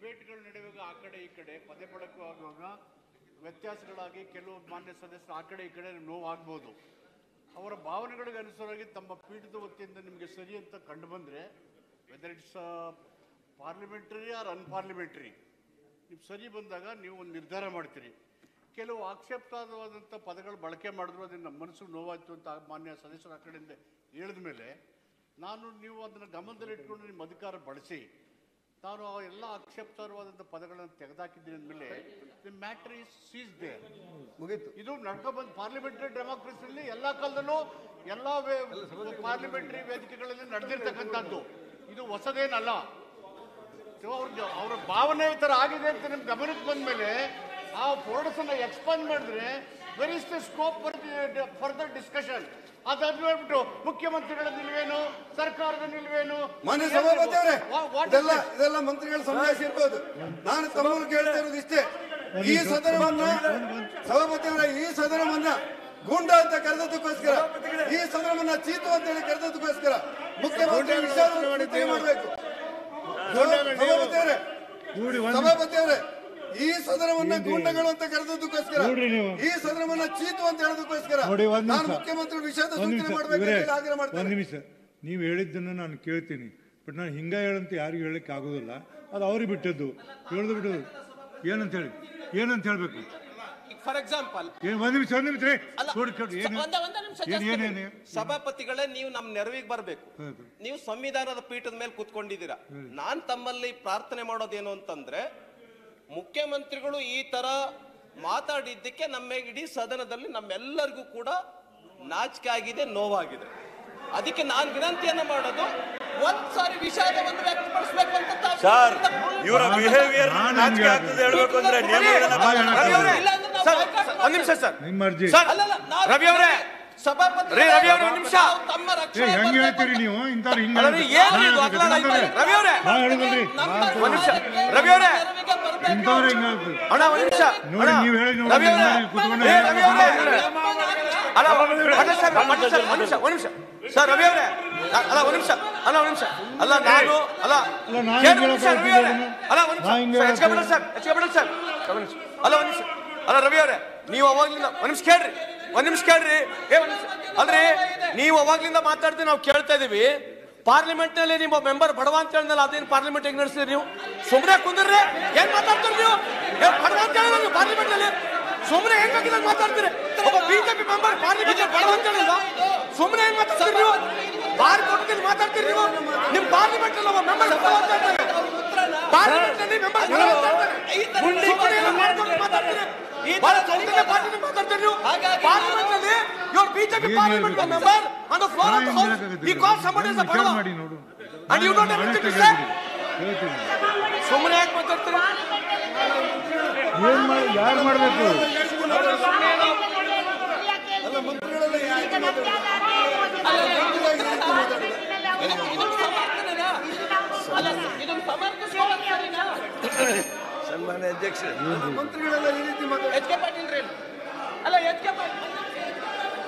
ಡಿಬೇಟ್ಗಳು ನಡೆಯುವಾಗ ಆ ಕಡೆ ಈ ಕಡೆ ಪದೇ ಬಳಕೆ ಆಗುವಾಗ ವ್ಯತ್ಯಾಸಗಳಾಗಿ ಕೆಲವು ಮಾನ್ಯ ಸದಸ್ಯರು ಆ ಕಡೆ ಈ ಕಡೆ ನೋವಾಗ್ಬೋದು. ಅವರ ಭಾವನೆಗಳಿಗೆ ಅನುಸಾರವಾಗಿ ತಮ್ಮ ಪೀಠದ ವತಿಯಿಂದ ನಿಮಗೆ ಸರಿ ಅಂತ ಕಂಡು ಬಂದರೆ whether it's parliamentary or unparliamentary ನೀವು ಸರಿ ಬಂದಾಗ ನೀವು ಒಂದು ನಿರ್ಧಾರ ಮಾಡ್ತೀರಿ. ಕೆಲವು ಆಕ್ಷೇಪಾರ್ಹವಾದಂಥ ಪದಗಳು ಬಳಕೆ ಮಾಡಿದ್ರು ಅದನ್ನು ನಮ್ಮ ಮನಸ್ಸಿಗೆ ನೋವಾಯಿತು ಅಂತ ಮಾನ್ಯ ಸದಸ್ಯರು ಆ ಕಡೆಯಿಂದ ಹೇಳಿದ ಮೇಲೆ ನೀವು ಅದನ್ನು ಗಮನದಲ್ಲಿಟ್ಕೊಂಡು ನಿಮ್ಮ ಅಧಿಕಾರ ಬಳಸಿ ನಾನು ಆ ಎಲ್ಲ ಆಕ್ಷೇಪಾರ್ಹವಾದಂಥ ಪದಗಳನ್ನು ತೆಗೆದುಹಾಕಿದ್ದೀನಿ ಅಂದಮೇಲೆ the matter is ceases there. ಮುಗೀತು. ಇದು ನಡ್ಕೊಬಂದು ಪಾರ್ಲಿಮೆಂಟರಿ ಡೆಮಾಕ್ರಸಿಯಲ್ಲಿ ಎಲ್ಲ ಕಾಲದಲ್ಲೂ ಎಲ್ಲ ಪಾರ್ಲಿಮೆಂಟರಿ ವೇದಿಕೆಗಳಲ್ಲಿ ನಡೆದಿರ್ತಕ್ಕಂಥದ್ದು. ಇದು ಹೊಸದೇನಲ್ಲ. ಅವ್ರ ಭಾವನೆ ಈ ಥರ ಆಗಿದೆ ಅಂತ ನಿಮ್ಗೆ ಗಮನಕ್ಕೆ ಬಂದ ಮೇಲೆ ಆ ಫೋರ್ಡಸನ್ನು ಎಕ್ಸ್ಪಾಂಡ್ ಮಾಡಿದ್ರೆ where is the scope further discussion. ಅದಾದ್ ಹೇಳ್ಬಿಟ್ಟು ಮುಖ್ಯಮಂತ್ರಿಗಳ ನಿಲುವೇನು, ಸರ್ಕಾರದ ನಿಲುವೇನು, ಮಾನ್ಯ ಸಭಾಪತಿ ಅವರೇ ಇದೆಲ್ಲ ಮಂತ್ರಿಗಳ ಸಂದೇಶ ಇರ್ಬೋದು. ನಾನು ತಮ್ಮನ್ನು ಕೇಳ್ತಾ ಇರೋದು ಇಷ್ಟೇ, ಈ ಸದನವನ್ನ ಸಭಾಪತಿ ಅವರೇ ಈ ಸದನವನ್ನ ಗೂಂಡ ಅಂತ ಕರೆದದಕ್ಕೋಸ್ಕರ, ಈ ಸದನವನ್ನ ಚೀತು ಅಂತ ಹೇಳಿ ಕರೆದದಕ್ಕೋಸ್ಕರ ಮುಖ್ಯಮಂತ್ರಿ ವಿಷಯ ಮಾಡಬೇಕು. ಸಭಾಪತಿ ಅವರೇ ಈ ಸದನವನ್ನ ಗೂಂಡಗಳು ಅಂತ ಕರೆದದಕ್ಕೋಸ್ಕರ, ಈ ಸದನವನ್ನ ಚೀತು ಅಂತ ಹೇಳೋದಕ್ಕೋಸ್ಕರ ನಾನು ಮುಖ್ಯಮಂತ್ರಿ ವಿಷಯದ ಸೂಚನೆ ಮಾಡಬೇಕು ಆಗ್ರಹ ಮಾಡ್ತೀನಿ. ಒಂದು ನಿಮಿಷ, ನೀವು ಹೇಳಿದ್ದನ್ನು ನಾನು ಕೇಳ್ತೀನಿ, ಬಟ್ ನಾನು ಹಿಂಗ ಹೇಳಂತ ಯಾರಿಗೂ ಹೇಳಕ್ಕೆ ಆಗೋದಿಲ್ಲ. ಅದು ಅವ್ರಿಗೆ ಬಿಟ್ಟದ್ದು. ಹೇಳಿದು ಬಿಟ್ಟದ್ದು ಏನಂತ ಹೇಳ್ಬೇಕು. ಫಾರ್ ಎಕ್ಸಾಂಪಲ್ ಒಂದು ನಿಮಿಷ ಸಭಾಪತಿಗಳೇ, ನೀವು ನಮ್ಮ ನೆರವಿಗೆ ಬರಬೇಕು. ನೀವು ಸಂವಿಧಾನದ ಪೀಠದ ಮೇಲೆ ಕೂತ್ಕೊಂಡಿದ್ದೀರಾ. ನಾನ್ ತಮ್ಮಲ್ಲಿ ಪ್ರಾರ್ಥನೆ ಮಾಡೋದೇನು ಅಂತಂದ್ರೆ, ಮುಖ್ಯಮಂತ್ರಿಗಳು ಈ ತರ ಮಾತಾಡಿದ್ದಕ್ಕೆ ನಮ್ಮ ಇಡೀ ಸದನದಲ್ಲಿ ನಮ್ಮೆಲ್ಲರಿಗೂ ಕೂಡ ನಾಚಿಕೆ ಆಗಿದೆ, ನೋವಾಗಿದೆ. ಅದಕ್ಕೆ ನಾನು ವಿನಂತಿಯನ್ನ ಮಾಡೋದು, ಒಂದ್ಸಾರಿ ವಿಷಾದವನ್ನು ವ್ಯಕ್ತಪಡಿಸಬೇಕು ಅಂತ ಸರ್. ಇವರ ಬಿಹೇವಿಯರ್ ನಾಚಿಕೆ ಆಗ್ತದೆ ಹೇಳಬೇಕು ಅಂದ್ರೆ ಒಂದ್ ನಿಮಿಷ ಸರ್, ರವಿ ಅವರೇ ಸಭಾಪತಿ ರವಿ ಅವರೇ ಒಂದ್ ನಿಮಿಷ ತಮ್ಮ ರಕ್ಷಣೆ ಹೆಂಗ್ ಹೇಳ್ತೀರಿ ನೀವು ಇಂಥವ್ರು ಹಿಂಗ ರವಿ ಅವರೇ ಒಂದ್ ನಿಮಿಷ ರವಿ ಅವರೇ ಇಂಥವ್ರು ಹಿಂಗ ಅಣ್ಣ ಒಂದ್ ನಿಮಿಷ ನೋಡಿ ನೀವು ಹೇಳಿ ರವಿ ಅವರೇ ಒಂದ್ ನಿಮಿಷ ಸರ್ ರವಿ ಅವರೇ ಅಲ್ಲ ಒಂದ್ ನಿಮಿಷ ಅಲ್ಲ ನಾನು ಅಲ್ಲ ಅಲ್ಲ ರವಿ ಅವರೇ ನೀವು ಅವಾಗ್ಲಿಂದ ಒಂದ್ ನಿಮಿಷ ಕೇಳ್ರಿ ಅಲ್ರಿ ನೀವು ಅವಾಗ್ಲಿಂದ ಮಾತಾಡ್ತೀವಿ ನಾವು ಕೇಳ್ತಾ ಇದೀವಿ. ಪಾರ್ಲಿಮೆಂಟ್ ನಲ್ಲಿ ನಿಮ್ಮ ಮೆಂಬರ್ ಬಡವ ಅಂತ ಹೇಳಿದ್ನಲ್ಲ, ಅದೇನು ಪಾರ್ಲಿಮೆಂಟ್ ಹೆಂಗ್ ನಡೆಸ್ತೀರಿ ನೀವು? ಸುಮ್ನೆ ಕುಂದ್ರಿ, ಏನ್ ಮಾತಾಡ್ತೀರಿ ನೀವು? ಬಡವ ಅಂತ ಹೇಳಿದ್ರೆ ನೀವು ಪಾರ್ಲಿಮೆಂಟ್ ನಲ್ಲಿ ಸುಮ್ನೆ ಹೆಂಗಾಗಿಲ್ಲ ಮಾತಾಡ್ತೀರಿ? ಒಬ್ಬ ಬಿಜೆಪಿ ಮೆಂಬರ್ ಪಾರ್ಲಿಮೆಂಟ್ ಬಡವ ಅಂತ ಹೇಳಿಲ್ಲ, ಸುಮ್ನೆ ಹೆಂಗ್ ಮಾತಾಡ್ತೀರಿ ನೀವು? ಬಾರ್ ಕೊಟ್ಟಿದ್ದು ಮಾತಾಡ್ತೀರಿ ನೀವು? ನಿಮ್ ಪಾರ್ಲಿಮೆಂಟ್ ನಲ್ಲಿ ಒಬ್ಬ ಮೆಂಬರ್ ಬಡವ ಅಂತ ಹೇಳ್ತಾರೆ, ಪಾರ್ಲಿಮೆಂಟ್ ನಲ್ಲಿ ಮೆಂಬರ್ ಬಡವ ಅಂತ ಹೇಳ್ತಾರೆ, ಮಾತಾಡ್ತೀರಿ? BJP parliament member on the floor of the house he called somebody as a badawa and you don't have anything to say. ಸುಮ್ಮನೆ ಯಾಕೆ ಮಾತಾಡ್ತೀರಿ? ಯಾರು ಮಾಡಬೇಕು? ಸನ್ಮಾನ್ಯ ಅಧ್ಯಕ್ಷ ಮಂತ್ರಿಗಳೆಲ್ಲ ಈ ರೀತಿ ಎಚ್ ಕೆ ಪಾಟೀಲ್ ಅಲ್ಲ ಎಚ್ ಕೆ ಪಾಟೀಲ್